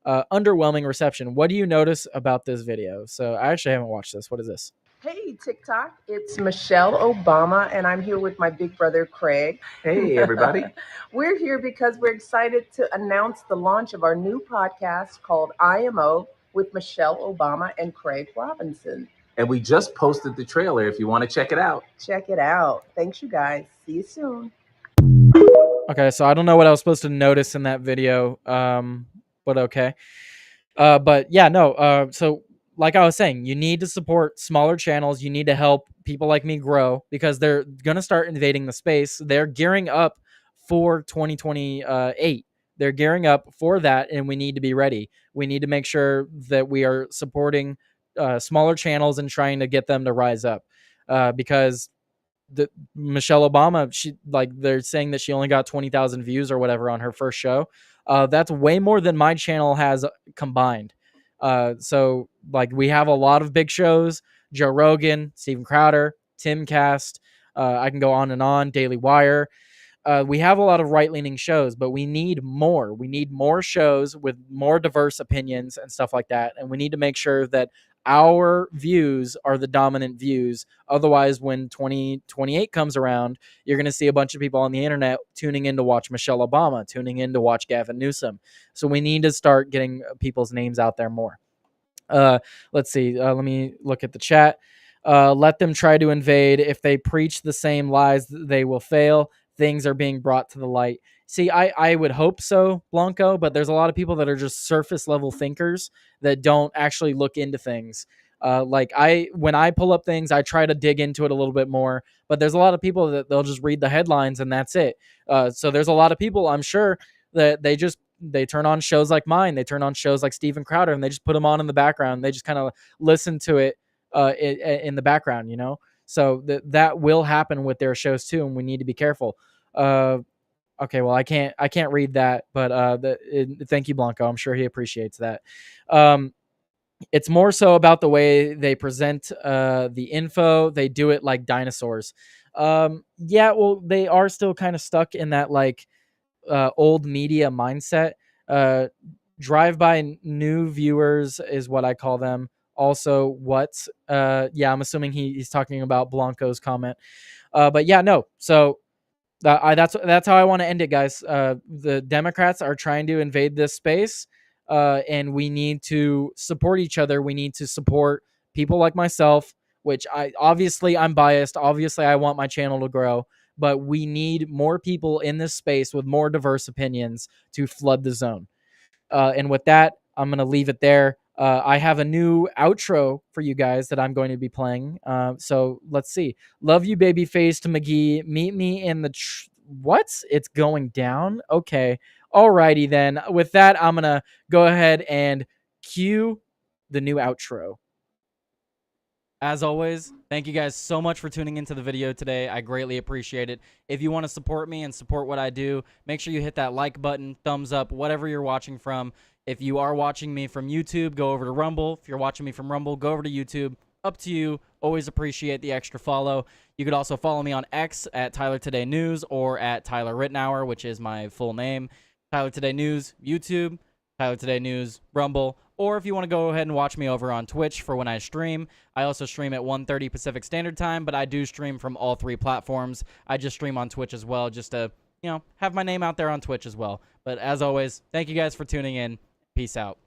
underwhelming reception. What do you notice about this video? So I actually haven't watched this. What is this? Hey, TikTok, it's Michelle Obama, and I'm here with my big brother, Craig. Hey, everybody. We're here because we're excited to announce the launch of our new podcast called IMO with Michelle Obama and Craig Robinson. And we just posted the trailer if you want to check it out. Check it out. Thanks, you guys. See you soon. Okay, so I don't know what I was supposed to notice in that video, but okay. But yeah, no. So like I was saying, you need to support smaller channels. You need to help people like me grow, because they're going to start invading the space. They're gearing up for 2028. They're gearing up for that, and we need to be ready. We need to make sure that we are supporting smaller channels and trying to get them to rise up, because Michelle Obama, they're saying that she only got 20,000 views or whatever on her first show. That's way more than my channel has combined. So like, we have a lot of big shows: Joe Rogan, Steven Crowder, Timcast. I can go on and on. Daily Wire. We have a lot of right-leaning shows, but we need more. We need more shows with more diverse opinions and stuff like that. And we need to make sure that our views are the dominant views. Otherwise, when 2028 comes around, you're going to see a bunch of people on the internet tuning in to watch Michelle Obama, tuning in to watch Gavin Newsom. So we need to start getting people's names out there more. Let's see. Let me look at the chat. Let them try to invade. If they preach the same lies, they will fail. Things are being brought to the light. See, I would hope so, Blanco, but there's a lot of people that are just surface level thinkers that don't actually look into things. When I pull up things, I try to dig into it a little bit more, but there's a lot of people that they'll just read the headlines and that's it. So there's a lot of people, I'm sure, that they turn on shows like mine. They turn on shows like Steven Crowder, and they just put them on in the background. They just kind of listen to it in the background, you know? So that will happen with their shows too, and we need to be careful. Okay, well, I can't read that, but thank you, Blanco. I'm sure he appreciates that. It's more so about the way they present the info. They do it like dinosaurs. Yeah, well, they are still kind of stuck in that old media mindset. Drive-by new viewers is what I call them. Also, yeah, I'm assuming he's talking about Blanco's comment. But yeah, no. So that's how I want to end it, guys. The Democrats are trying to invade this space, and we need to support each other. We need to support people like myself, which I'm biased. Obviously, I want my channel to grow, but we need more people in this space with more diverse opinions to flood the zone. And with that, I'm going to leave it there. I have a new outro for you guys that I'm going to be playing. So let's see. Love you, babyface to McGee. Meet me in the... What? It's going down? Okay. Alrighty then. With that, I'm going to go ahead and cue the new outro. As always, thank you guys so much for tuning into the video today. I greatly appreciate it. If you want to support me and support what I do, make sure you hit that like button, thumbs up, whatever you're watching from. If you are watching me from YouTube, go over to Rumble. If you're watching me from Rumble, go over to YouTube. Up to you. Always appreciate the extra follow. You could also follow me on X at Tyler Today News or at Tyler Rittenhour, which is my full name. Tyler Today News, YouTube, Tyler Today News, Rumble. Or if you want to go ahead and watch me over on Twitch for when I stream. I also stream at 1:30 Pacific Standard Time, but I do stream from all 3 platforms. I just stream on Twitch as well, just to, have my name out there on Twitch as well. But as always, thank you guys for tuning in. Peace out.